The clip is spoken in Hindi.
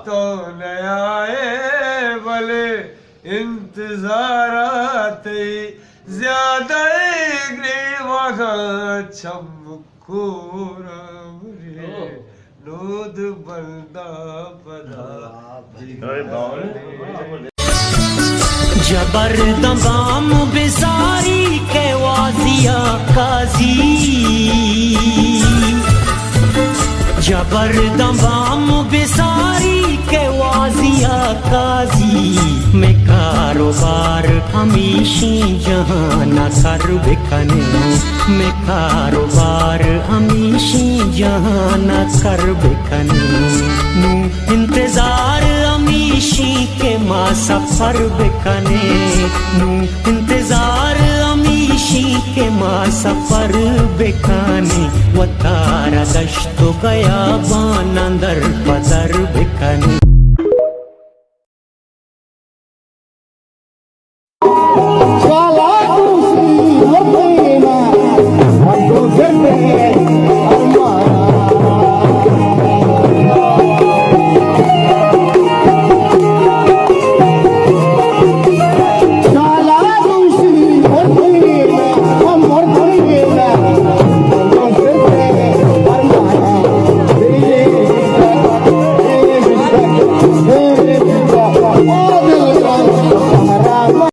तो नयाए भले इंतजाराते ज्यादा ग्रीवाह चमकोरे नोद बंदा पदा जबरदम बिसारी के वाजिया काजी जबरदम बिसारी के वाजिया काजी मैं कारोबार हमीशी जहाँ न कर बिकने मैं कारोबार हमीशी जहाँ न कर बिकने नू इंतजार हमीशी के माँ सफर बिकने नू इंतजार हमीशी के माँ सफर बिकने वतारा दश्तो गया बान अंदर पदर